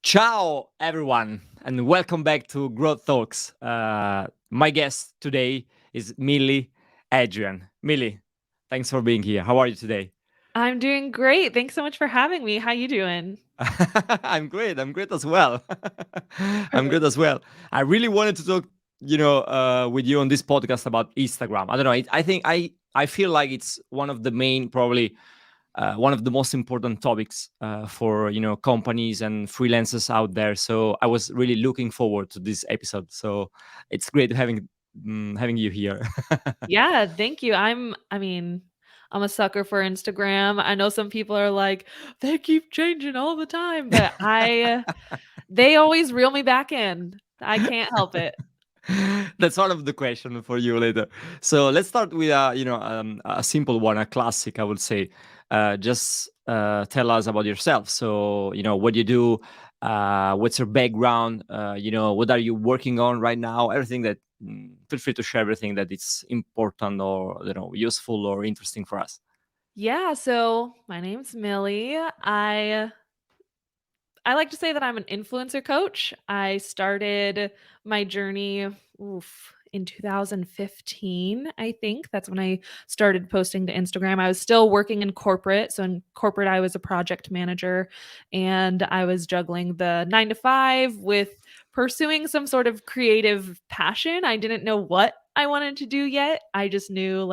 Ciao, everyone, and welcome back to Growth Talks. My guest today is Millie, Adrian. Millie, thanks for being here. How are you today? I'm doing great. Thanks so much for having me. How you doing? I'm great. I'm great as well. I'm good Perfect. as well. I really wanted to talk, with you on this podcast about Instagram. I don't know. I feel like it's one of the main, probably one of the most important topics for companies and freelancers out there. So I was really looking forward to this episode. So it's great having you here. Yeah, thank you. I'm a sucker for Instagram. I know some people are like, they keep changing all the time, but they always reel me back in. I can't help it. That's one of the question for you later. So let's start with a simple one, a classic, I would say. Just tell us about yourself. So what you do, what's your background, what are you working on right now? Everything that feel free to share everything that it's important or useful or interesting for us. Yeah, so my name's Millie. I like to say that I'm an influencer coach. I started my journey in 2015, I think. That's when I started posting to Instagram. I was still working in corporate. So in corporate, I was a project manager and I was juggling the 9 to 5 with pursuing some sort of creative passion. I didn't know what I wanted to do yet. I just knew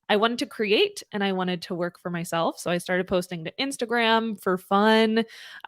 I wanted to create and I wanted to work for myself. So I started posting to Instagram for fun.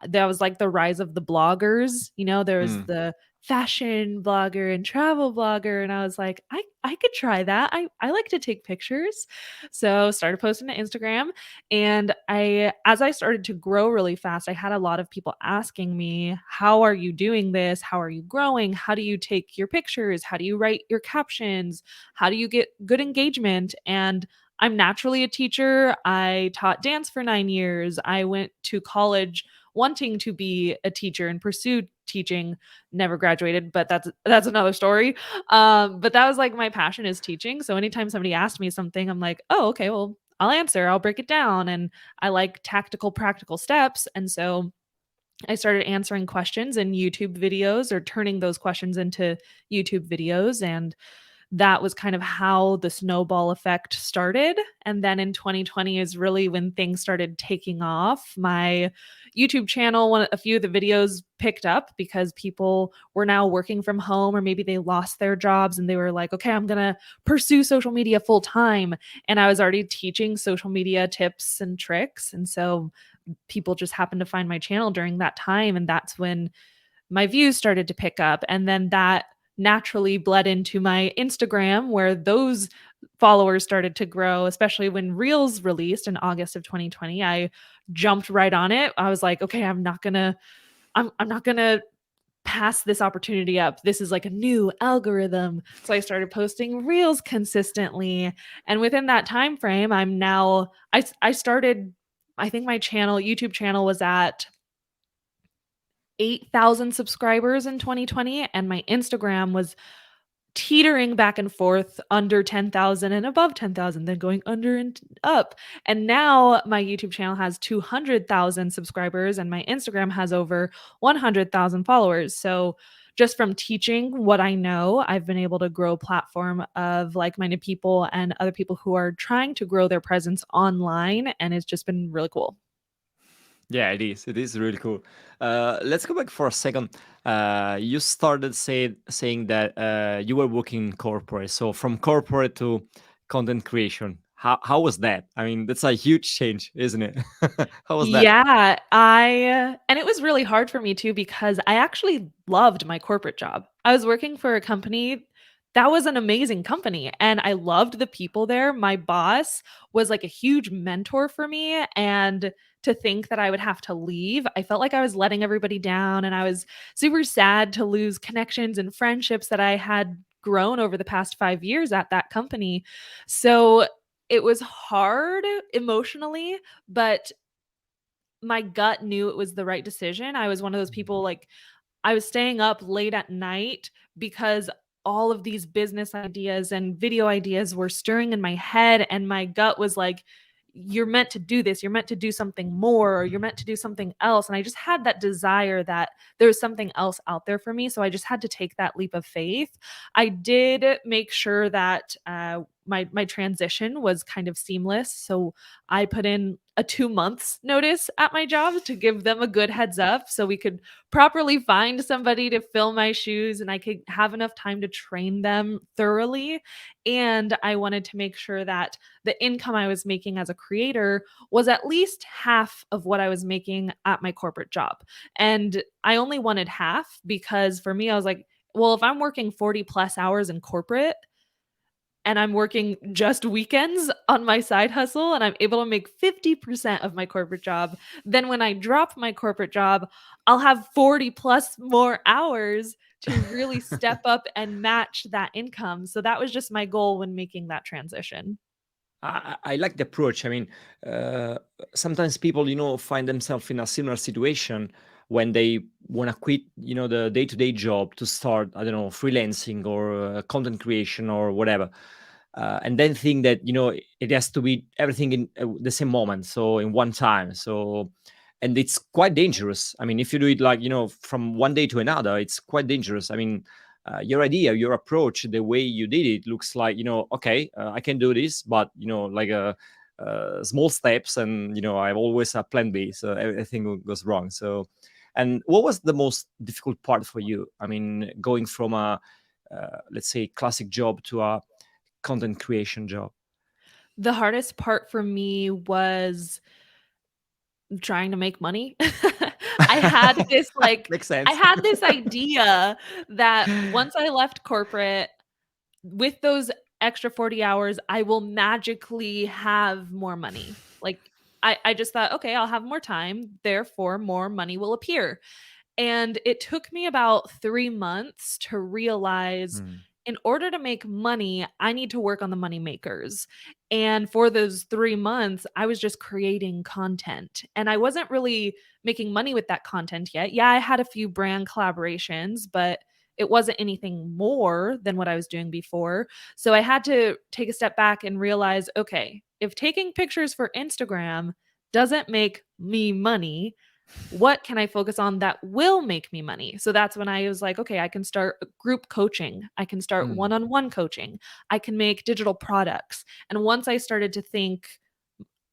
That was like the rise of the bloggers. There was Mm. the fashion blogger and travel blogger. And I was like, I could try that. I like to take pictures. So started posting to Instagram. And as I started to grow really fast, I had a lot of people asking me, how are you doing this? How are you growing? How do you take your pictures? How do you write your captions? How do you get good engagement? And I'm naturally a teacher. I taught dance for 9 years. I went to college wanting to be a teacher and pursued teaching. Never graduated, but that's another story. But that was like my passion is teaching. So anytime somebody asked me something, I'm like, oh, okay, well, I'll answer. I'll break it down. And I like tactical, practical steps. And so I started answering questions in YouTube videos or turning those questions into YouTube videos. And that was kind of how the snowball effect started. And then in 2020 is really when things started taking off. My YouTube channel, a few of the videos picked up because people were now working from home or maybe they lost their jobs and they were like, okay, I'm going to pursue social media full time. And I was already teaching social media tips and tricks. And so people just happened to find my channel during that time. And that's when my views started to pick up. And then that naturally bled into my Instagram, where those followers started to grow, especially when Reels released in August of 2020. I jumped right on it. I was like, okay, I'm not gonna pass this opportunity up. This is like a new algorithm. So I started posting Reels consistently. And within that time frame, I started, I think my YouTube channel was at 8,000 subscribers in 2020 and my Instagram was teetering back and forth under 10,000 and above 10,000, then going under and up. And now my YouTube channel has 200,000 subscribers and my Instagram has over 100,000 followers. So just from teaching what I know, I've been able to grow a platform of like-minded people and other people who are trying to grow their presence online, and it's just been really cool. Yeah, it is. It is really cool. Let's go back for a second. You started saying that you were working in corporate. So from corporate to content creation, how was that? I mean, that's a huge change, isn't it? How was that? Yeah, I and it was really hard for me too because I actually loved my corporate job. I was working for a company that was an amazing company and I loved the people there. My boss was like a huge mentor for me, and to think that I would have to leave, I felt like I was letting everybody down and I was super sad to lose connections and friendships that I had grown over the past 5 years at that company. So it was hard emotionally, but my gut knew it was the right decision. I was one of those people, like, I was staying up late at night because all of these business ideas and video ideas were stirring in my head, and my gut was like, you're meant to do this, you're meant to do something more, or you're meant to do something else. And I just had that desire that there was something else out there for me. So I just had to take that leap of faith. I did make sure that my transition was kind of seamless. So I put in a 2 months notice at my job to give them a good heads up so we could properly find somebody to fill my shoes and I could have enough time to train them thoroughly. And I wanted to make sure that the income I was making as a creator was at least half of what I was making at my corporate job. And I only wanted half because for me, I was like, well, if I'm working 40 plus hours in corporate, and I'm working just weekends on my side hustle and I'm able to make 50% of my corporate job, then when I drop my corporate job, I'll have 40 plus more hours to really step up and match that income. So that was just my goal when making that transition. I like the approach. I mean, uh, sometimes people, find themselves in a similar situation when they want to quit, the day-to-day job to start, I don't know, freelancing or content creation or whatever, and then think that it has to be everything in the same moment, so in one time. So, and it's quite dangerous. I mean, if you do it like from one day to another, it's quite dangerous. I mean, your idea, your approach, the way you did it looks like okay, I can do this, but like small steps, and I've always a plan B, so everything goes wrong. So, and what was the most difficult part for you? I mean, going from a let's say classic job to a content creation job. The hardest part for me was trying to make money. I had this like Makes I sense. had this idea that once I left corporate, with those extra 40 hours, I will magically have more money. Like I just thought, okay, I'll have more time, therefore more money will appear. And it took me about 3 months to realize Hmm. in order to make money, I need to work on the money makers. And for those 3 months, I was just creating content. And I wasn't really making money with that content yet. Yeah, I had a few brand collaborations, but it wasn't anything more than what I was doing before. So I had to take a step back and realize, okay, if taking pictures for Instagram doesn't make me money, what can I focus on that will make me money? So that's when I was like, okay, I can start group coaching. I can start Hmm. one on one coaching. I can make digital products. And once I started to think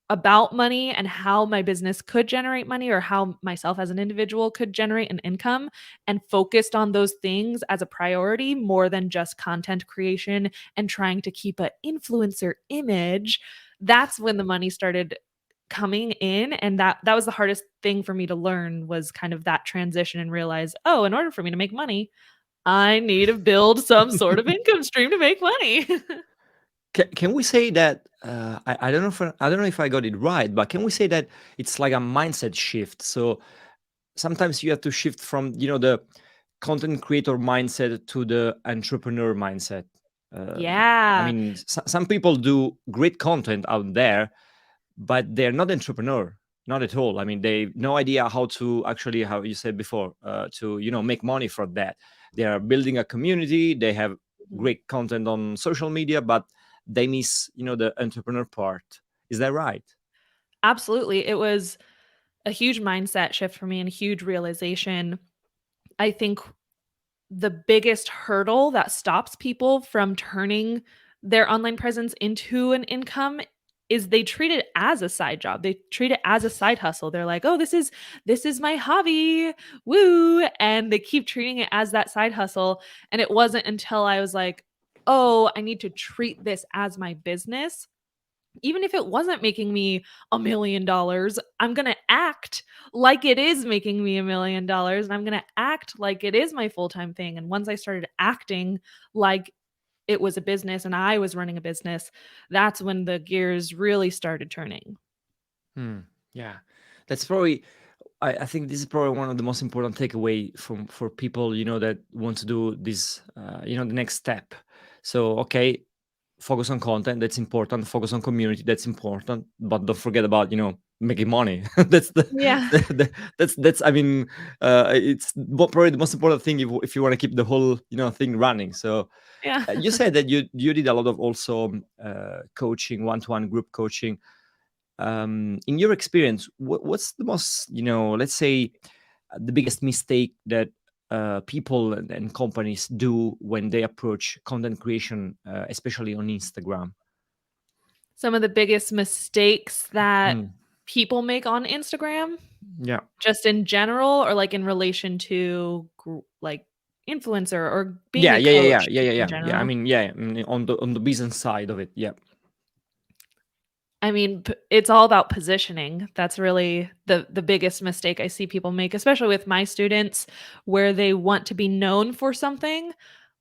about money and how my business could generate money or how myself as an individual could generate an income and focused on those things as a priority more than just content creation and trying to keep an influencer image, that's when the money started coming in. And that was the hardest thing for me to learn, was kind of that transition and realize, oh, in order for me to make money, I need to build some sort of income stream to make money. Can we say that I don't know if I don't know if I got it right, but can we say that it's like a mindset shift? So sometimes you have to shift from the content creator mindset to the entrepreneur mindset. I Yeah. mean, some people do great content out there, but they're not entrepreneur, not at all. I mean, they no idea how to actually, how you said before, to make money from that. They are building a community, they have Mhm. great content on social media, but they miss the entrepreneur part. Is that right? Absolutely. It was a huge mindset shift for me and a huge realization. I think the biggest hurdle that stops people from turning their online presence into an income is they treat it as a side job. They treat it as a side hustle. They're like, "Oh, this is my hobby. Woo." And they keep treating it as that side hustle. And it wasn't until I was like, "Oh, I need to treat this as my business." Even if it wasn't making me $1,000,000, I'm gonna act like it is making me $1,000,000, and I'm gonna act like it is my full-time thing. And once I started acting like it was a business and I was running a business, that's when the gears really started turning. Hmm. Yeah, that's probably. I think this is probably one of the most important takeaway from for people that want to do this. The next step. So okay, focus on content, that's important. Focus on community, that's important, but don't forget about making money. That's Yeah. that's I mean, it's probably the most important thing if you want to keep the whole thing running. So Yeah. you said that you did a lot of also coaching, one-to-one group coaching. In your experience, what's the most, let's say, the biggest mistake that people and companies do when they approach content creation, especially on Instagram? Some of the biggest mistakes that Mm, people make on Instagram, yeah. just in general, or like in relation to like influencer or being Yeah, a yeah, yeah, yeah, coach, yeah, just yeah, in yeah. Yeah. I general? mean, yeah, on the business side of it, yeah. I mean, it's all about positioning. That's really the biggest mistake I see people make, especially with my students, where they want to be known for something,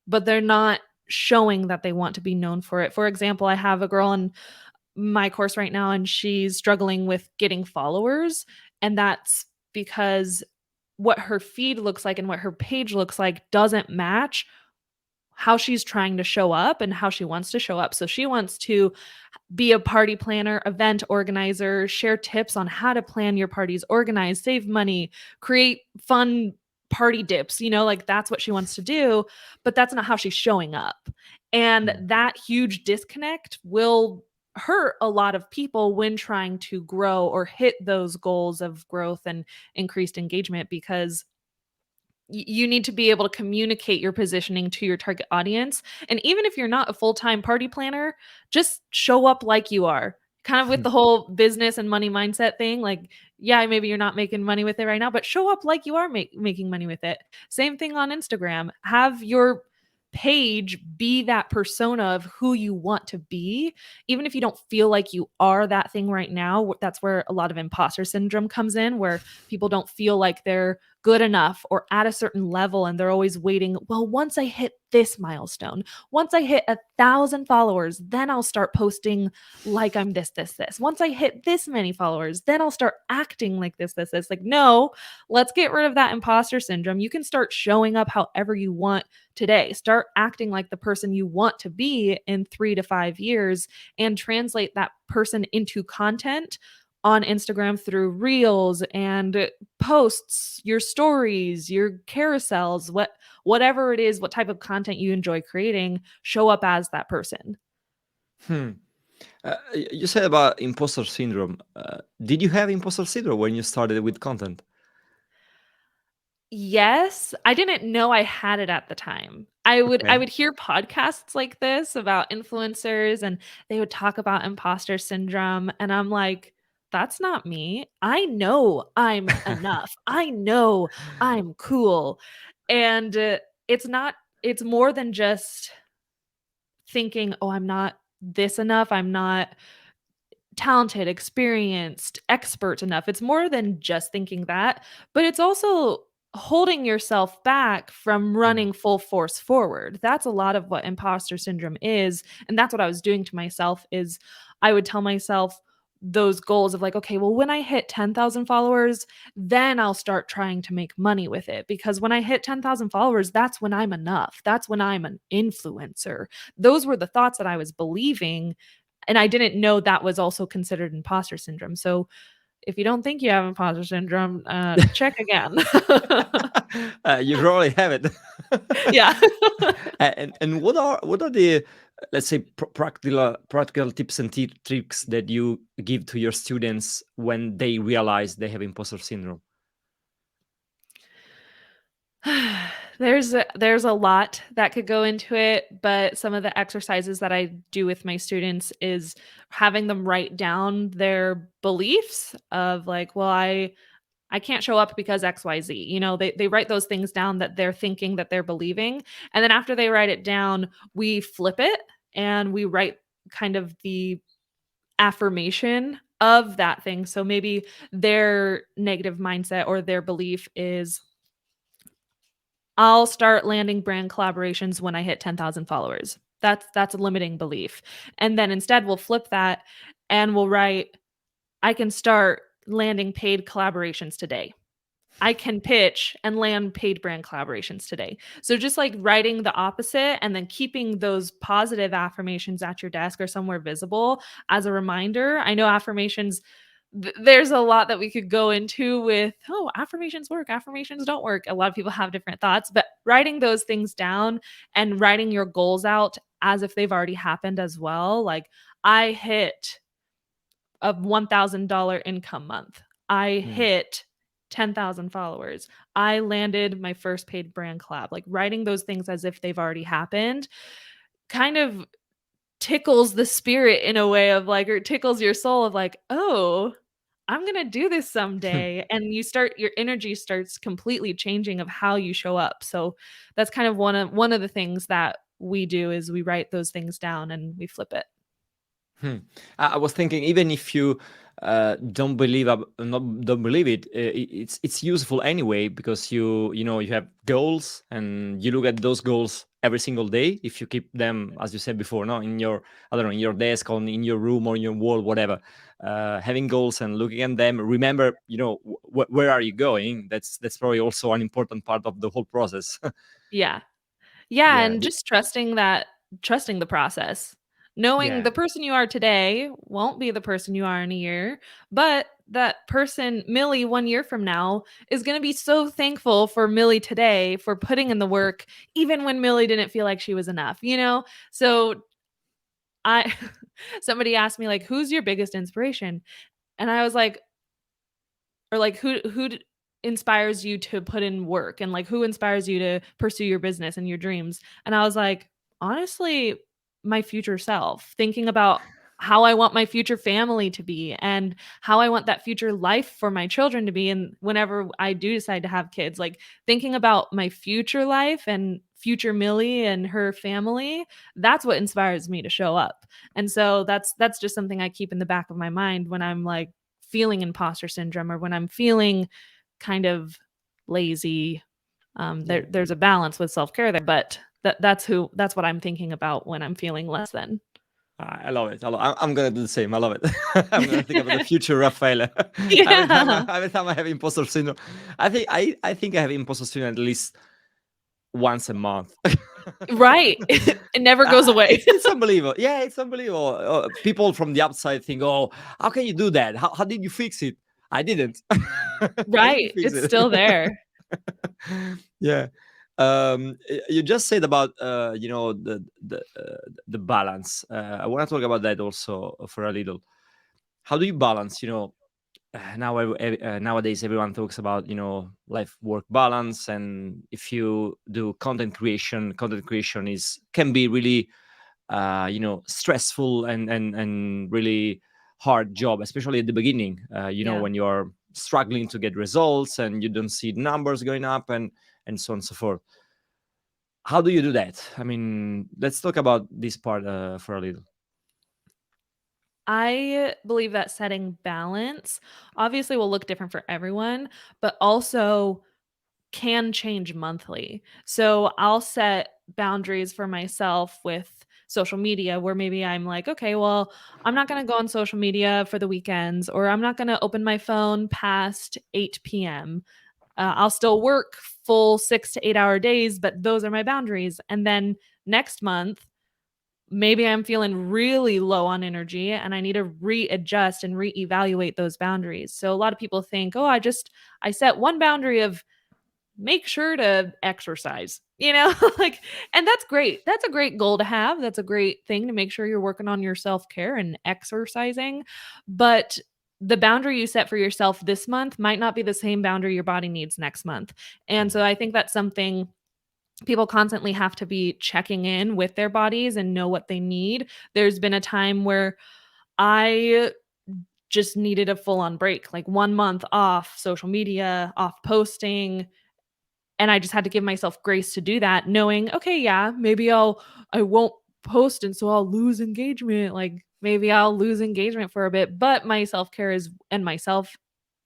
but they're not showing that they want to be known for it. For example, I have a girl in my course right now, and she's struggling with getting followers, and that's because what her feed looks like and what her page looks like doesn't match how she's trying to show up and how she wants to show up. So she wants to be a party planner, event organizer, share tips on how to plan your parties, organize, save money, create fun party dips, like that's what she wants to do, but that's not how she's showing up. And Mm, that huge disconnect will hurt a lot of people when trying to grow or hit those goals of growth and increased engagement, because you need to be able to communicate your positioning to your target audience. And even if you're not a full-time party planner, just show up like you are. Kind of with the whole business and money mindset thing. Like, yeah, maybe you're not making money with it right now, but show up like you are making money with it. Same thing on Instagram. Have your page be that persona of who you want to be, even if you don't feel like you are that thing right now. That's where a lot of imposter syndrome comes in, where people don't feel like they're good enough or at a certain level, and they're always waiting, well, once I hit this milestone, once I hit 1,000 followers, then I'll start posting like I'm this. Once I hit this many followers, then I'll start acting like this. Like, no, let's get rid of that imposter syndrome. You can start showing up however you want today. Start acting like the person you want to be in 3 to 5 years, and translate that person into content on Instagram through reels and posts, your stories, your carousels, whatever it is, what type of content you enjoy creating, show up as that person. hmm. You said about imposter syndrome. Did you have imposter syndrome when you started with content? Yes, I didn't know I had it at the time. I would Okay. hear podcasts like this about influencers, and they would talk about imposter syndrome, and I'm like, that's not me. I know I'm enough. I know I'm cool. And it's not it's more than just thinking, "Oh, I'm not this enough. I'm not talented, experienced, expert enough." It's more than just thinking that, but it's also holding yourself back from Mm, running full force forward. That's a lot of what imposter syndrome is, and that's what I was doing to myself. Is I would tell myself those goals of like, okay, well, when I hit 10,000 followers, then I'll start trying to make money with it, because when I hit 10,000 followers, that's when I'm enough. That's when I'm an influencer. Those were the thoughts that I was believing, and I didn't know that was also considered imposter syndrome. So if you don't think you have imposter syndrome, check again. you probably have it. Yeah. And what are the, let's say, practical tips and tricks that you give to your students when they realize they have imposter syndrome? There's a lot that could go into it, but some of the exercises that I do with my students is having them write down their beliefs of like, well, I can't show up because XYZ. They write those things down that they're thinking, that they're believing. And then after they write it down, we flip it and we write kind of the affirmation of that thing. So maybe their negative mindset or their belief is, I'll start landing brand collaborations when I hit 10,000 followers. That's a limiting belief. And then instead we'll flip that and we'll write, I can start landing paid collaborations today. I can pitch and land paid brand collaborations today. So just like writing the opposite and then keeping those positive affirmations at your desk or somewhere visible as a reminder. I know affirmations, there's a lot that we could go into with, oh, affirmations work, affirmations don't work. A lot of people have different thoughts, but writing those things down and writing your goals out as if they've already happened as well. Like, I hit a $1,000 income month. I Hmm. hit 10,000 followers. I landed my first paid brand collab. Like writing those things as if they've already happened kind of tickles the spirit in a way of like, or it tickles your soul of like, oh, I'm gonna do this someday. And your energy starts completely changing of how you show up. So that's kind of one of the things that we do is we write those things down and we flip it. Hmm. I was thinking, even if you don't believe don't believe it, it's useful anyway, because you have goals and you look at those goals every single day. If you keep them, as you said before, no, in your, I don't know, in your desk, or in your room, or in your wall, whatever. Having goals and looking at them, remember, where are you going? That's probably also an important part of the whole process. Yeah. Yeah, Yeah. and just trusting the process. Knowing Yeah. the person you are today won't be the person you are in a year, but that person, Millie, 1 year from now, is gonna be so thankful for Millie today for putting in the work, even when Millie didn't feel like she was enough, you know? So I somebody asked me, like, "Who's your biggest inspiration?" And I was like, or like inspires you to put in work, and like who inspires you to pursue your business and your dreams? And I was like, honestly, my future self, thinking about how I want my future family to be and how I want that future life for my children to be. And whenever I do decide to have kids, like thinking about my future life and future Millie and her family, that's what inspires me to show up. And so that's just something I keep in the back of my mind when I'm like feeling imposter syndrome or when I'm feeling kind of lazy. Yeah. There's a balance with self care there, but that's what I'm thinking about when I'm feeling less than. I love it. I'm gonna do the same. I love it. I'm gonna think about the future Rafaela. Yeah, Every time I have imposter syndrome, I think I have imposter syndrome at least once a month. right. It never goes away. It's unbelievable. Yeah, it's unbelievable. People from the outside think, "Oh, how can you do that? How did you fix it?" I didn't. I didn't Right. fix It's it. still there. Yeah. You just said about the balance. I want to talk about that also for a little. How do you balance? Nowadays everyone talks about life work balance, and if you do content creation is can be really stressful and really hard job, especially at the beginning, Yeah. when you're struggling to get results and you don't see numbers going up, and so on and so forth. How do you do that? I mean, let's talk about this part for a little. I believe that setting balance obviously will look different for everyone, but also can change monthly. So I'll set boundaries for myself with social media where maybe I'm like, okay, well, I'm not going to go on social media for the weekends, or I'm not going to open my phone past 8 p.m. I'll still work full 6 to 8 hour days, but those are my boundaries. And then next month, maybe I'm feeling really low on energy and I need to readjust and reevaluate those boundaries. So a lot of people think, oh, I set one boundary of make sure to exercise, like, and that's great. That's a great goal to have. That's a great thing to make sure you're working on your self-care and exercising. But the boundary you set for yourself this month might not be the same boundary your body needs next month. And so I think that's something people constantly have to be checking in with their bodies and know what they need. There's been a time where I just needed a full on break, like 1 month off social media, off posting, and I just had to give myself grace to do that, knowing, okay, yeah, maybe I won't post and so I'll lose engagement. Like maybe I'll lose engagement for a bit, but my self-care is and myself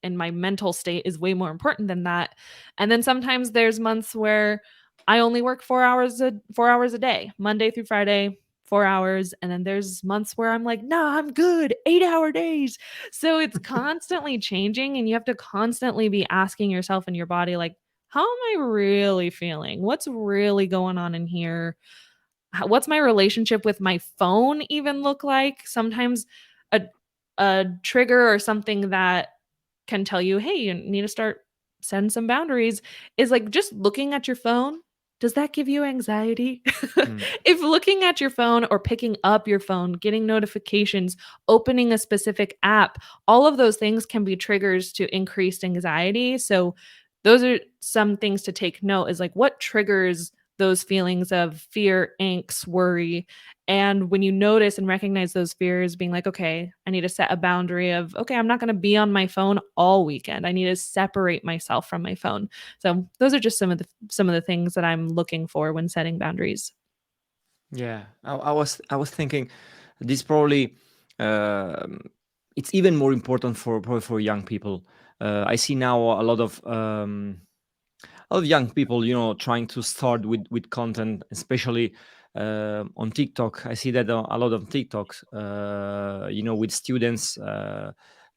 and my mental state is way more important than that. And then sometimes there's months where I only work 4 hours a day, Monday through Friday, 4 hours. And then there's months where I'm like, nah, I'm good, 8 hour days. So it's constantly changing, and you have to constantly be asking yourself and your body, like, how am I really feeling? What's really going on in here? What's my relationship with my phone even look like? Sometimes a trigger or something that can tell you, "Hey, you need to start setting some boundaries," is like just looking at your phone Does that give you anxiety? Mm. If looking at your phone or picking up your phone, getting notifications, opening a specific app, all of those things can be triggers to increased anxiety. So, those are some things to take note is like what triggers those feelings of fear, angst, worry. And when you notice and recognize those fears, being like, okay, I need to set a boundary of, okay, I'm not going to be on my phone all weekend. I need to separate myself from my phone. So those are just some of the things that I'm looking for when setting boundaries. Yeah, I was thinking this probably um, it's even more important for probably for young people. I see now a lot of young people, trying to start with content, especially on TikTok. I see that a lot of TikToks, with students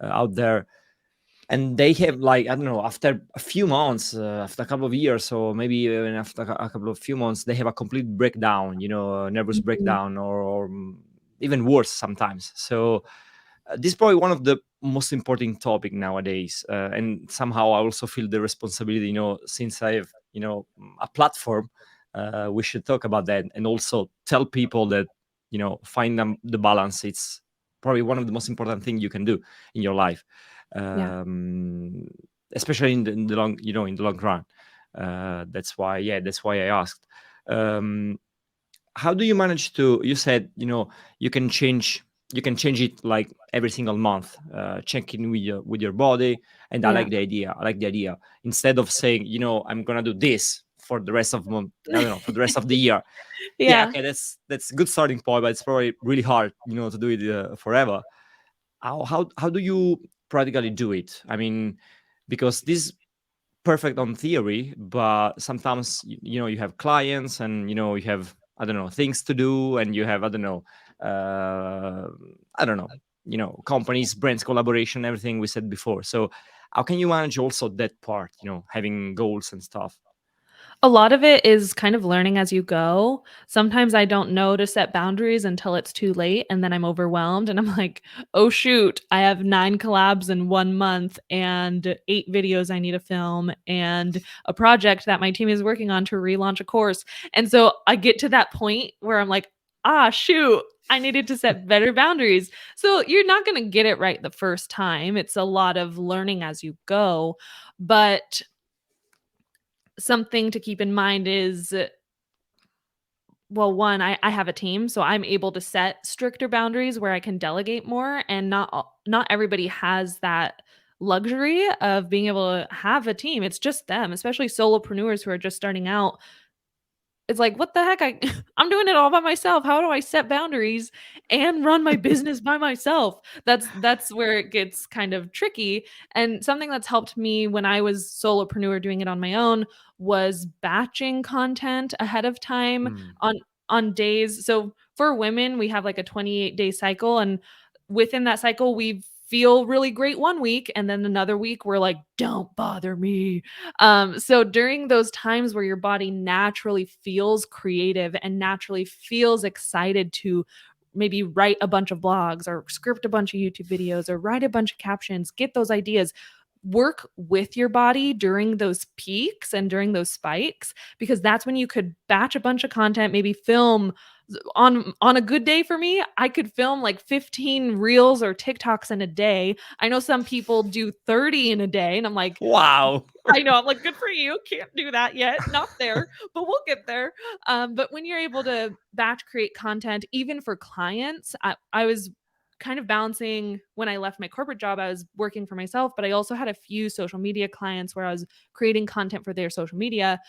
out there, and they have, like, I don't know, after a few months, after a couple of years, or maybe even after a couple of few months, they have a complete breakdown, a nervous Mhm. breakdown, or even worse sometimes. So this is probably one of the most important topic nowadays, and somehow I also feel the responsibility, since I have, a platform. We should talk about that and also tell people that, find them the balance. It's probably one of the most important thing you can do in your life, Yeah. um, especially in the long, in the long run. That's why, yeah, that's why I asked. Um, how do you manage to, you said, you can change you can change it like every single month, checking with your body. And I Yeah. like the idea. Instead of saying, I'm gonna do this for the rest of month, I don't know, for the rest of the year. Yeah, Yeah. okay, that's a good starting point, but it's probably really hard, to do it forever. How do you practically do it? I mean, because this perfect on theory, but sometimes you have clients, and you have, I don't know, things to do, and you have, uh, I don't know, companies, brands, collaboration, everything we said before. So how can you manage also that part? Having goals and stuff. A lot of it is kind of learning as you go. Sometimes I don't know to set boundaries until it's too late, and then I'm overwhelmed and I'm like, "Oh shoot, I have 9 collabs in 1 month and 8 videos I need to film and a project that my team is working on to relaunch a course." And so I get to that point where I'm like, "Ah, shoot, I needed to set better boundaries." So you're not going to get it right the first time. It's a lot of learning as you go, but something to keep in mind is, well, one, I have a team, so I'm able to set stricter boundaries where I can delegate more, and not everybody has that luxury of being able to have a team. It's just them, especially solopreneurs who are just starting out. It's like, "What the heck? I'm doing it all by myself. How do I set boundaries and run my business by myself?" That's where it gets kind of tricky, and something that's helped me when I was solopreneur doing it on my own was batching content ahead of time Hmm. on days. So, for women, we have, like, a 28-day cycle, and within that cycle, we feel really great one week, and then another week, we're like, "Don't bother me." So during those times where your body naturally feels creative and naturally feels excited to maybe write a bunch of blogs or script a bunch of YouTube videos or write a bunch of captions, get those ideas, work with your body during those peaks and during those spikes, because that's when you could batch a bunch of content, maybe film on a good day. For me, I could film like 15 reels or TikToks in a day. I know some people do 30 in a day, and I'm like, Wow. I know, I'm like, "Good for you, can't do that yet, not there, but we'll get there." But when you're able to batch create content, even for clients, I was kind of balancing. When I left my corporate job, I was working for myself, but I also had a few social media clients where I was creating content for their social media.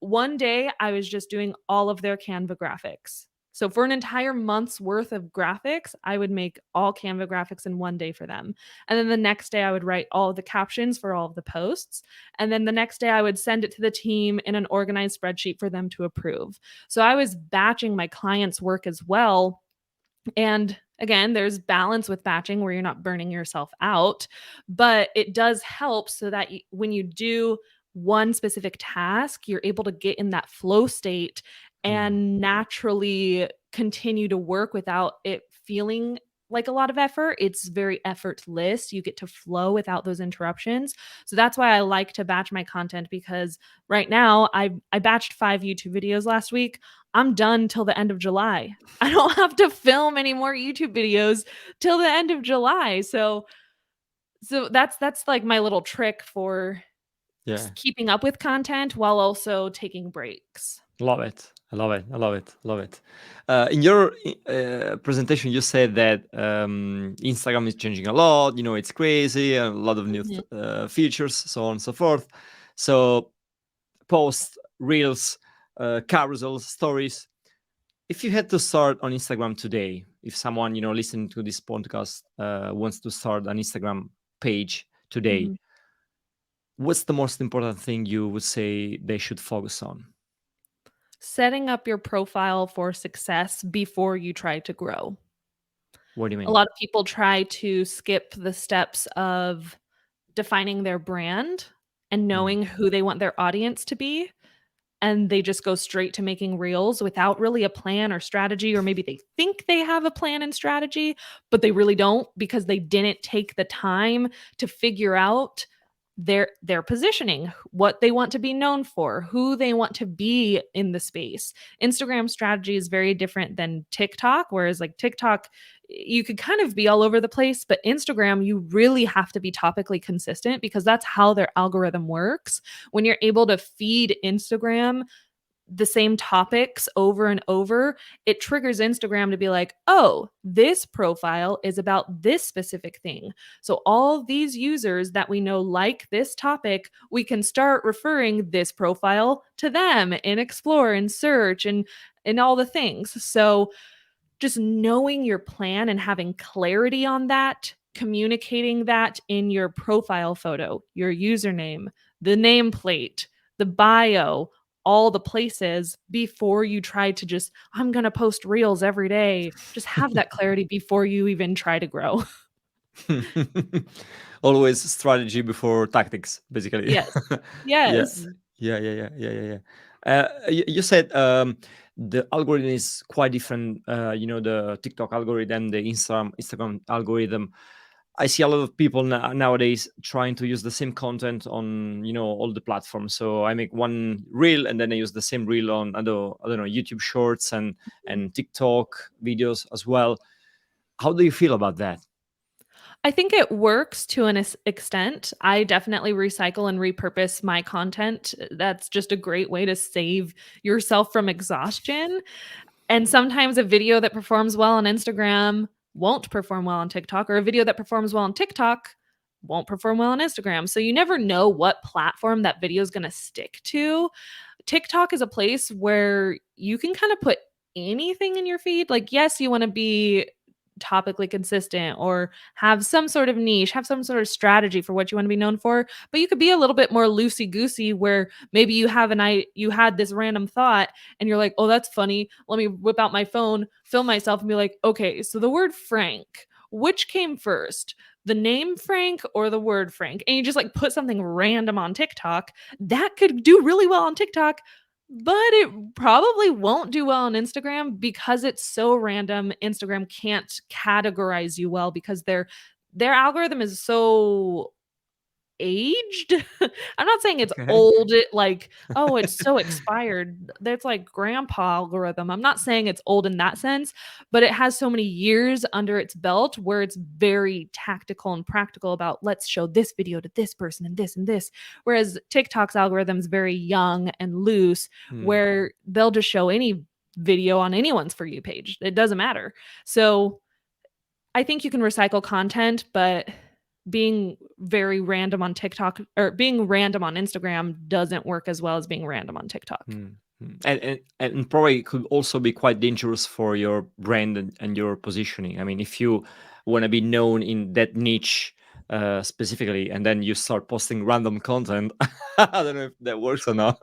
One day, I was just doing all of their Canva graphics. So for an entire month's worth of graphics, I would make all Canva graphics in one day for them. And then the next day, I would write all of the captions for all of the posts. And then the next day, I would send it to the team in an organized spreadsheet for them to approve. So I was batching my clients' work as well, and again, there's balance with batching where you're not burning yourself out, but it does help so that when you do one specific task, you're able to get in that flow state Hmm. and naturally continue to work without it feeling like a lot of effort. It's very effortless. You get to flow without those interruptions. So that's why I like to batch my content, because right now I batched 5 YouTube videos last week. I'm done till the end of July. I don't have to film any more YouTube videos till the end of July. So that's like my little trick for Yeah. keeping up with content while also taking breaks. Love it. I love it. I love it. Love it. In your presentation, you said that Instagram is changing a lot. You know, it's crazy, a lot of new Mhm. features, so on and so forth. So, posts, reels, carousels, stories. If you had to start on Instagram today, if someone listening to this podcast wants to start an Instagram page today, Mhm. what's the most important thing you would say they should focus on? Setting up your profile for success before you try to grow. What do you A mean? lot of people try to skip the steps of defining their brand and Mm. knowing who they want their audience to be, and they just go straight to making reels without really a plan or strategy, or maybe they think they have a plan and strategy, but they really don't, because they didn't take the time to figure out their positioning, what they want to be known for, who they want to be in the space. Instagram strategy is very different than TikTok, whereas like TikTok, you could kind of be all over the place, but Instagram, you really have to be topically consistent, because that's how their algorithm works. When you're able to feed Instagram the same topics over and over, it triggers Instagram to be like, oh, this profile is about this specific thing. So, all these users that we know like this topic, we can start referring this profile to them and explore and search and all the things. So, just knowing your plan and having clarity on that, communicating that in your profile photo, your username, the nameplate, the bio, all the places before you try to just, I'm going to post reels every day. Just have that clarity before you even try to grow. Always strategy before tactics, basically. Yes. Yeah, Yes. yeah. You said the algorithm is quite different. The TikTok algorithm, the Instagram algorithm. I see a lot of people nowadays trying to use the same content on all the platforms. So I make one reel and then I use the same reel on I don't know YouTube Shorts and TikTok videos as well. How do you feel about that? I think it works to an extent. I definitely recycle and repurpose my content. That's just a great way to save yourself from exhaustion. And sometimes a video that performs well on Instagram won't perform well on TikTok, or a video that performs well on TikTok won't perform well on Instagram. So you never know what platform that video is going to stick to. TikTok is a place where you can kind of put anything in your feed. Like, yes, you want to be topically consistent or have some sort of niche, have some sort of strategy for what you want to be known for, but you could be a little bit more loosey goosey, where maybe you had this random thought and you're like, "Oh, that's funny. Let me whip out my phone, film myself and be like, "Okay, so the word Frank, which came first? The name Frank or the word Frank?" And you just like put something random on TikTok that could do really well on TikTok, but it probably won't do well on Instagram because it's so random. Instagram can't categorize you well because their algorithm is so aged. I'm not saying it's Okay. old, like, "Oh, it's so expired." That's like grandpa algorithm. I'm not saying it's old in that sense, but it has so many years under its belt where it's very tactical and practical about, "Let's show this video to this person and this and this." Whereas TikTok's algorithm is very young and loose, Hmm. where they'll just show any video on anyone's For You page. It doesn't matter. So I think you can recycle content, but being very random on TikTok or being random on Instagram doesn't work as well as being random on TikTok. Mm, mm. And probably could also be quite dangerous for your brand and your positioning. I mean, if you want to be known in that niche specifically, and then you start posting random content, I don't know if that works or not.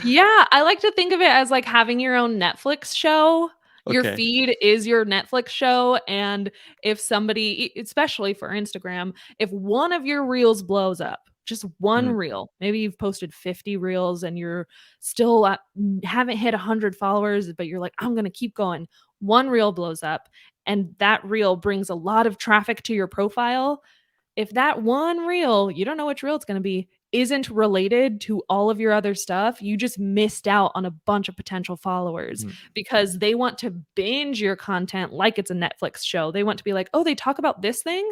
Yeah, I like to think of it as like having your own Netflix show. Your Okay. feed is your Netflix show, and if somebody, especially for Instagram, if one of your reels blows up, just one Mm, reel, maybe you've posted 50 reels and you're still haven't hit 100 followers, but you're like, I'm gonna keep going. one reel blows up and that reel brings a lot of traffic to your profile, if that one reel, you don't know which reel it's going to be, isn't related to all of your other stuff, you just missed out on a bunch of potential followers Mm. because they want to binge your content like it's a Netflix show. They want to be like, "Oh, they talk about this thing?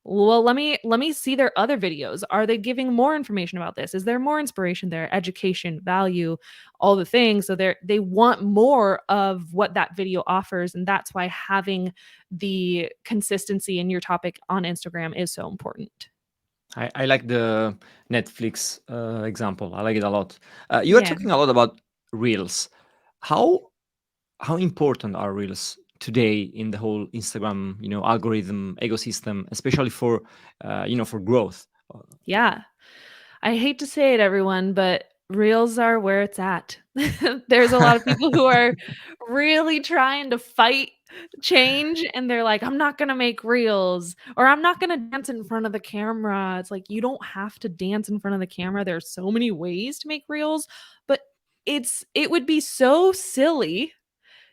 Well, let me see their other videos. Are they giving more information about this? Is there more inspiration there, education, value, all the things?" So they want more of what that video offers, and that's why having the consistency in your topic on Instagram is so important. I like the Netflix example. I like it a lot. You were Yeah. talking a lot about reels. How how important are reels today in the whole Instagram, algorithm ecosystem, especially for for growth? Yeah. I hate to say it, everyone, but reels are where it's at. There's a lot of people who are really trying to fight change, and they're like, "I'm not gonna make reels," or "I'm not gonna dance in front of the camera." It's like, you don't have to dance in front of the camera. There are so many ways to make reels, but it would be so silly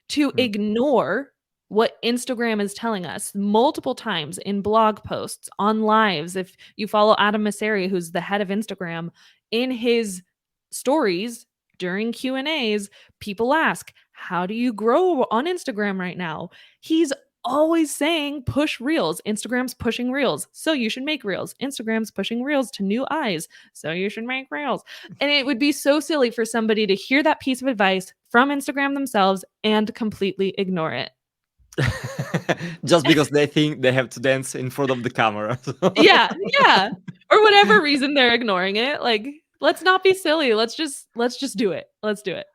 to Mm. ignore what Instagram is telling us multiple times in blog posts, on lives. If you follow Adam Mosseri, who's the head of Instagram, in his stories during Q&As, people ask, "How do you grow on Instagram right now?" He's always saying push reels. Instagram's pushing reels, so you should make reels. Instagram's pushing reels to new eyes, so you should make reels. And it would be so silly for somebody to hear that piece of advice from Instagram themselves and completely ignore it. Just because they think they have to dance in front of the camera. Yeah, yeah. Or whatever reason they're ignoring it. Like, let's not be silly. Let's just do it. Let's do it.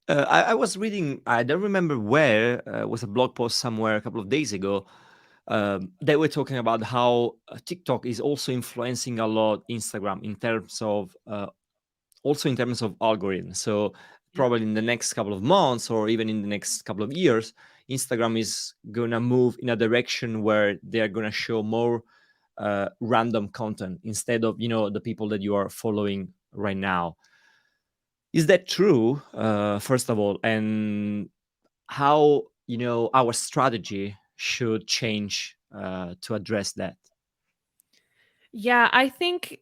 I was reading, I don't remember where, was a blog post somewhere a couple of days ago. They were talking about how TikTok is also influencing a lot Instagram in terms of also in terms of algorithm. So Yeah. probably in the next couple of months or even in the next couple of years, Instagram is gonna move in a direction where they are gonna show more random content instead of the people that you are following right now. Is that true? First of all, and how our strategy should change to address that? Yeah, I think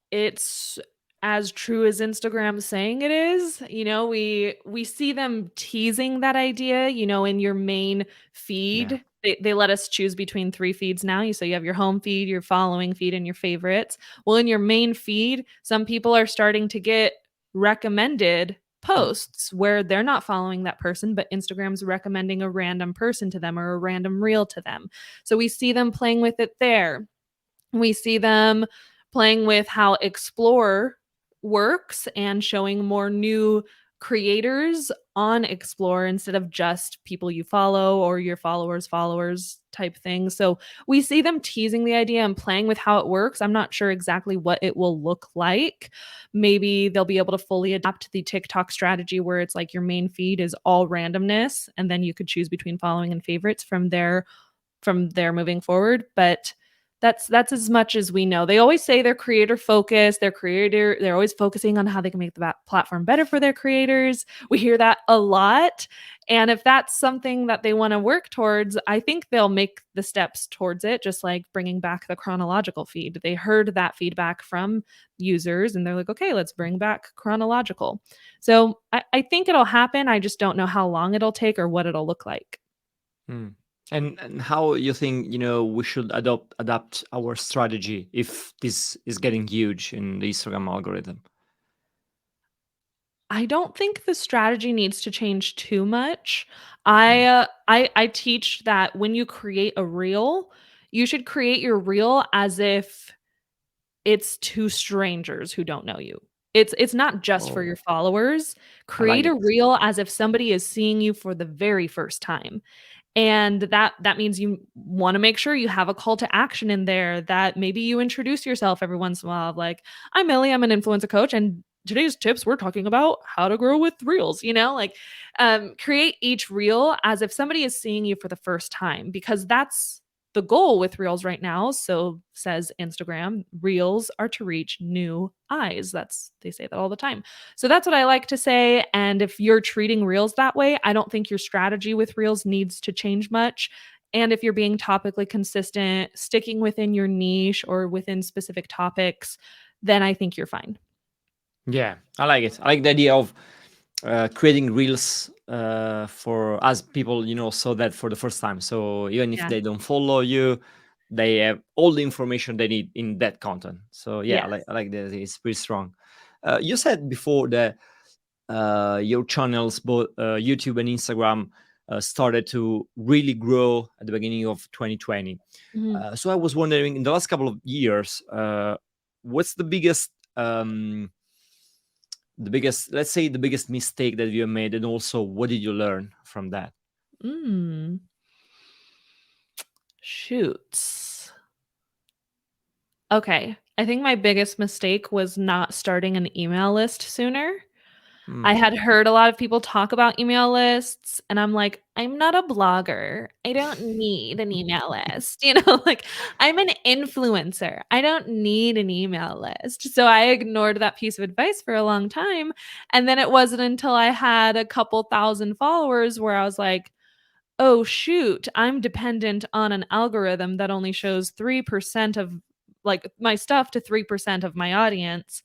it's as true as Instagram's saying it is. We see them teasing that idea, in your main Yeah. feed. They let us choose between 3 feeds now. So you have your home feed, your following feed, and your favorites. Well, in your main feed, some people are starting to get recommended Mm. posts where they're not following that person, but Instagram's recommending a random person to them or a random reel to them. So we see them playing with it there. We see them playing with how Explore works and showing more new creators on Explore instead of just people you follow or your followers type thing. So we see them teasing the idea and playing with how it works. I'm not sure exactly what it will look like. Maybe they'll be able to fully adapt the TikTok strategy where it's like your main feed is all randomness and then you could choose between following and favorites from there moving forward. But that's as much as we know. They always say they're creator focused, they're always focusing on how they can make the platform better for their creators. We hear that a lot. And if that's something that they want to work towards, I think they'll make the steps towards it, just like bringing back the chronological feed. They heard that feedback from users and they're like, okay, let's bring back chronological. So I think it'll happen. I just don't know how long it'll take or what it'll look like. Mm. And how you think we should adapt our strategy if this is getting huge in the Instagram algorithm? I don't think the strategy needs to change too much. Mm. I teach that when you create a reel, you should create your reel as if it's to strangers who don't know you. It's not just for Oh, your followers. I like Create a it. reel as if somebody is seeing you for the very first time. And that means you wanna make sure you have a call to action in there, that maybe you introduce yourself every once in a while, like, "I'm Millie, I'm an influencer coach, and today's tips, we're talking about how to grow with reels," create each reel as if somebody is seeing you for the first time because that's the goal with Reels right now, so says Instagram, Reels are to reach new eyes. They say that all the time. So that's what I like to say. And if you're treating Reels that way, I don't think your strategy with Reels needs to change much. And if you're being topically consistent, sticking within your niche or within specific topics, then I think you're fine. Yeah, I like it. I like the idea of creating reels for as people, saw that for the first time. So even if Yeah. they don't follow you, they have all the information they need in that content. So yeah, Yes. I like that. It's pretty strong. You said before that your channels, both YouTube and Instagram, started to really grow at the beginning of 2020. Mhm. So I was wondering, in the last couple of years, what's let's say, the biggest mistake that you made, and also what did you learn from that? Mm. Shoots. Okay. I think my biggest mistake was not starting an email list sooner. I Hmm. had heard a lot of people talk about email lists, and I'm like, "I'm not a blogger. I don't need an email list." Like, I'm an influencer. I don't need an email list. So I ignored that piece of advice for a long time, and then it wasn't until I had a couple thousand followers where I was like, "Oh, shoot, I'm dependent on an algorithm that only shows 3% of, like, my stuff to 3% of my audience.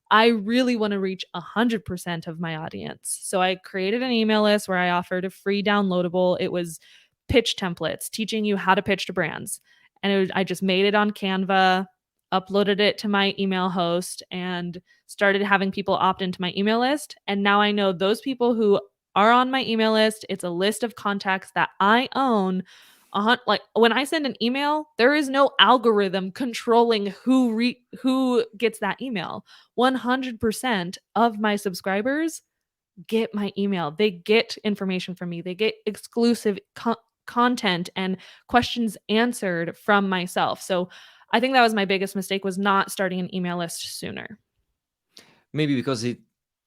I really want to reach 100% of my audience." So I created an email list where I offered a free downloadable. It was pitch templates teaching you how to pitch to brands. And I just made it on Canva, uploaded it to my email host, and started having people opt into my email list. And now I know those people who are on my email list. It's a list of contacts that I own. Like when I send an email, there is no algorithm controlling who gets that email. 100% of my subscribers get my email. They get information from me. They get exclusive content and questions answered from myself. So I think that was my biggest mistake, was not starting an email list sooner. Maybe because I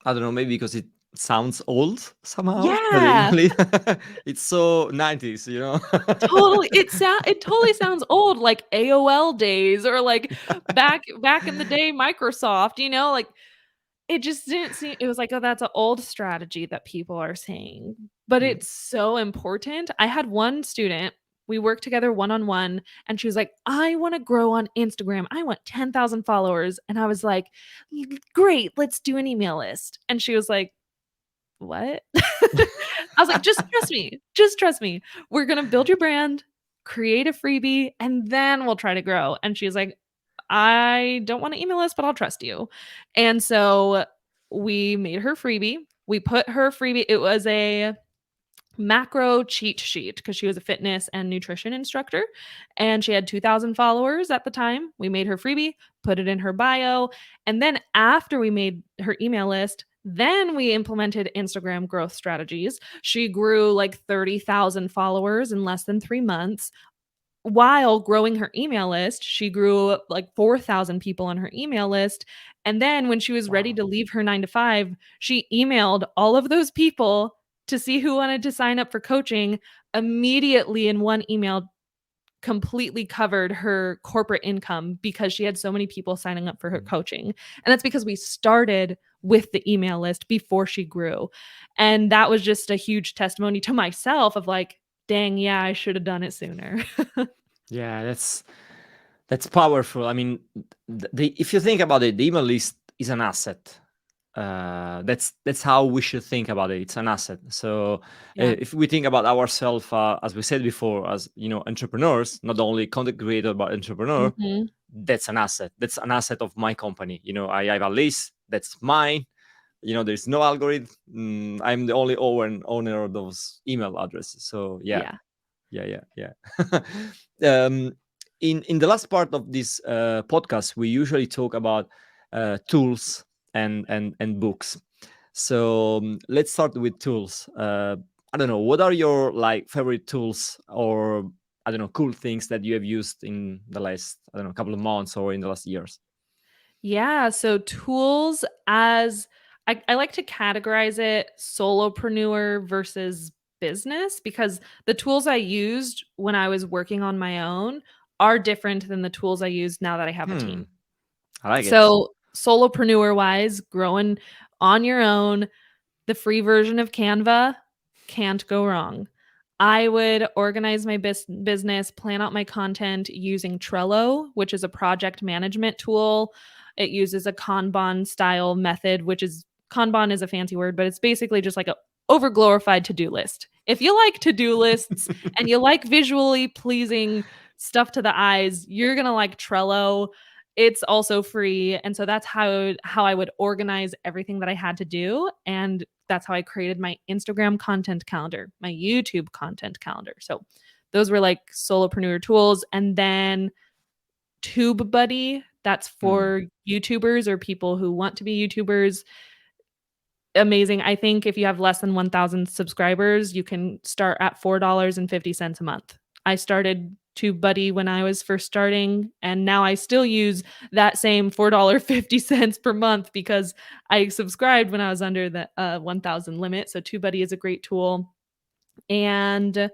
don't know, maybe because it sounds old somehow. The Yeah. email list. It's so 90s, Totally. It totally sounds old, like AOL days, or like back in the day Microsoft, like it just didn't seem. It was like, "Oh, that's an old strategy that people are saying." But Mm. it's so important. I had one student, we worked together one-on-one, and she was like, "I wanna grow on Instagram. I want 10,000 followers." And I was like, Great, let's do an email list." And she was like, "What?" I was like, "Just trust me. Just trust me. We're gonna build your brand, create a freebie, and then we'll try to grow." And she's like, "I don't want to email us, but I'll trust you." And so we made her freebie. We put her freebie, it was a macro cheat sheet because she was a fitness and nutrition instructor, and she had 2,000 followers at the time. We made her freebie, put it in her bio, and then after we made her email list, then we implemented Instagram growth strategies. She grew like 30,000 followers in less than 3 months. While growing her email list, she grew like 4,000 people on her email list. And then when she was ready Wow. to leave her 9 to 5, she emailed all of those people to see who wanted to sign up for coaching. Immediately in one email, completely covered her corporate income because she had so many people signing up for her Mm. coaching. And that's because we started with the email list before she grew. And that was just a huge testimony to myself of like, dang, yeah, I should have done it sooner. Yeah, that's powerful. I mean, if you think about it, the email list is an asset. That's how we should think about it. It's an asset. So Yeah. if we think about ourselves, as we said before, as entrepreneurs, not only content creator but entrepreneur, Mhm. that's an asset. That's an asset of my company. I have a list that's mine. There's no algorithm. I'm the only owner of those email addresses. So yeah, Yeah. yeah. um, in the last part of this podcast, we usually talk about tools and books. So let's start with tools. I don't know, what are your like favorite tools, or I don't know, cool things that you have used in the last, I don't know, couple of months or in the last years? Yeah, so tools, as I like to categorize it, solopreneur versus business because the tools I used when I was working on my own are different than the tools I use now that I have a Hmm. team. I like it. So, solopreneur wise, growing on your own, the free version of Canva can't go wrong. I would organize my business, plan out my content using Trello, which is a project management tool. It uses a Kanban style method, which is Kanban is a fancy word, but it's basically just like a overglorified to-do list. If you like to-do lists and you like visually pleasing stuff to the eyes, you're going to like Trello. It's also free, and so that's how I would organize everything that I had to do, and that's how I created my Instagram content calendar, my YouTube content calendar. So those were like solopreneur tools. And then TubeBuddy, that's Hmm. for YouTubers or people who want to be YouTubers. Amazing. I think if you have less than 1,000 subscribers, you can start at $4.50 a month. I started TubeBuddy when I was first starting, and now I still use that same $4.50 per month because I subscribed when I was under the 1,000 limit. So TubeBuddy is a great tool. And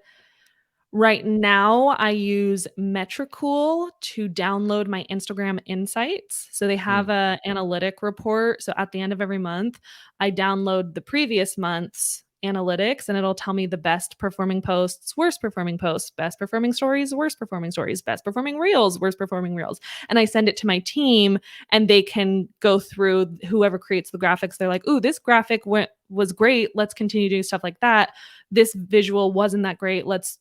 right now, I use Metricool to download my Instagram insights. So they Hmm. have a analytic report. So at the end of every month, I download the previous month's analytics and it'll tell me the best performing posts, worst performing posts, best performing stories, worst performing stories, best performing reels, worst performing reels. And I send it to my team and they can go through whoever creates the graphics. They're like, "Ooh, this graphic was great. Let's continue doing stuff like that. This visual wasn't that great. Let's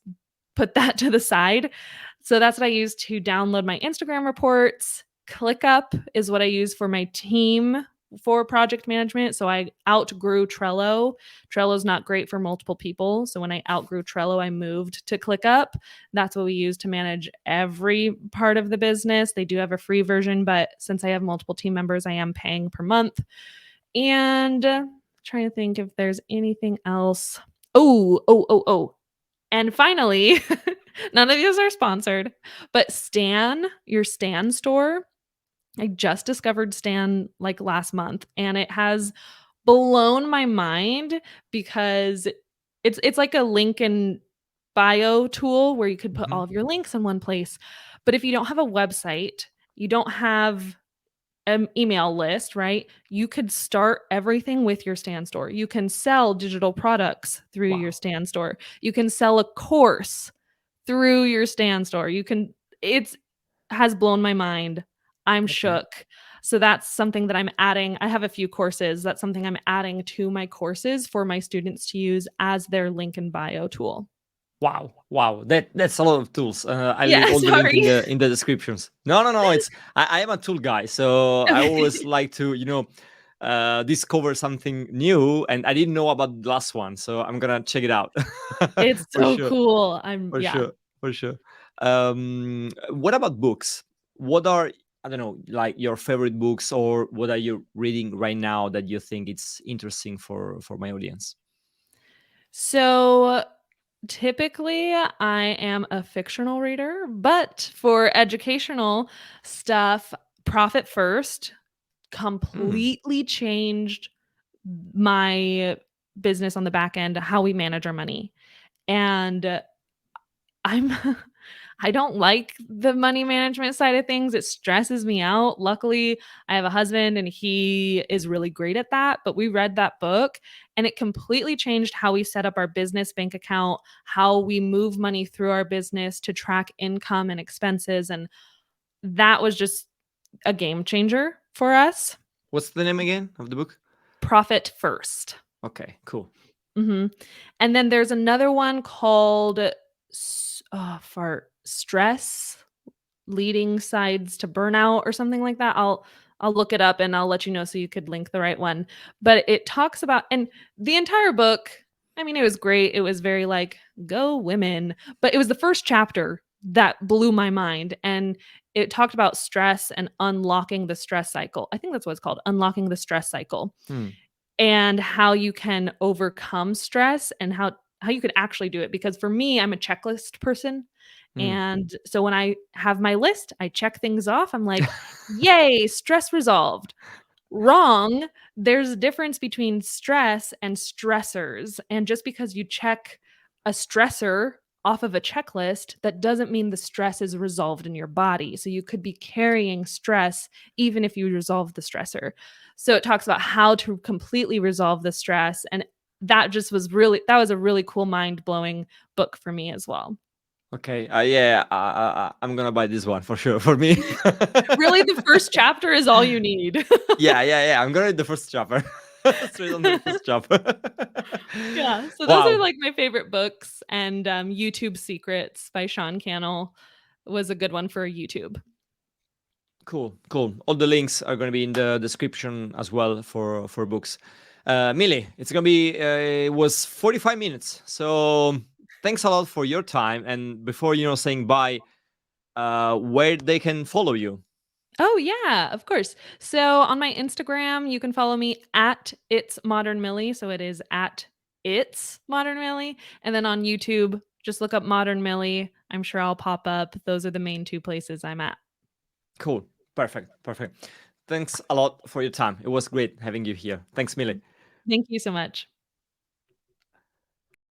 put that to the side." So that's what I use to download my Instagram reports. ClickUp is what I use for my team for project management. So I outgrew Trello. Trello is not great for multiple people. So when I outgrew Trello, I moved to ClickUp. That's what we use to manage every part of the business. They do have a free version, but since I have multiple team members, I am paying per month. And trying to think if there's anything else. Oh. And finally, none of these are sponsored, but Stan, your Stan store. I just discovered Stan like last month and it has blown my mind because it's like a link in bio tool where you could put Mhm. all of your links in one place. But if you don't have a website, you don't have an email list, right? You could start everything with your Stan store. You can sell digital products through your Wow. Stan store. You can sell a course through your Stan store. It's has blown my mind. I'm Okay. shook. So that's something that I'm adding. I have a few courses. That's something I'm adding to my courses for my students to use as their link in bio tool. Wow, wow, that's a lot of tools. I leave Yeah, all the link sorry. in the descriptions. No, no, no. It's I am a tool guy, so I always Okay. like to discover something new, and I didn't know about the last one, so I'm gonna check it out It's for so sure, cool. for Yeah. sure, for sure. What about books? What are I don't know, like your favorite books, or what are you reading right now that you think it's interesting for my audience? So typically, I am a fictional reader, but for educational stuff, Profit First Hmm. completely changed my business on the back end, how we manage our money. And I'm I don't like the money management side of things. It stresses me out. Luckily, I have a husband and he is really great at that. But we read that book and it completely changed how we set up our business bank account, how we move money through our business to track income and expenses. And that was just a game changer for us. What's the name again of the book? Profit First. Okay, cool. Mhm. And then there's another one called fart stress leading sides to burnout or something like that. I'll look it up and I'll let you know so you could link the right one. But it talks about and the entire book, I mean, it was great. It was very like, go women. But it was the first chapter that blew my mind. And it talked about stress and unlocking the stress cycle. I think that's what it's called, unlocking the stress cycle Hmm. and how you can overcome stress and how you could actually do it because for me I'm a checklist person Hmm. and so when I have my list I check things off. I'm like, yay, stress resolved. Wrong. There's a difference between stress and stressors, and just because you check a stressor off of a checklist, that doesn't mean the stress is resolved in your body. So you could be carrying stress even if you resolve the stressor. So it talks about how to completely resolve the stress. And that was a really cool, mind blowing book for me as well. Okay. Yeah. I'm gonna buy this one for sure. For me. Really, the first chapter is all you need. Yeah. I'm gonna read the first chapter. Straight on the first chapter. Yeah, so those are Wow. like my favorite books, and YouTube Secrets by Sean Cannell was a good one for YouTube. Cool. All the links are going to be in the description as well for books. Millie, it's going to be it was 45 minutes. So thanks a lot for your time. And before saying bye, where they can follow you. Oh yeah, of course. So on my Instagram, you can follow me at It's Modern Millie. So it is at It's Modern Millie. And then on YouTube, just look up Modern Millie. I'm sure I'll pop up. Those are the main two places I'm at. Cool. Perfect. Thanks a lot for your time. It was great having you here. Thanks, Millie. Thank you so much.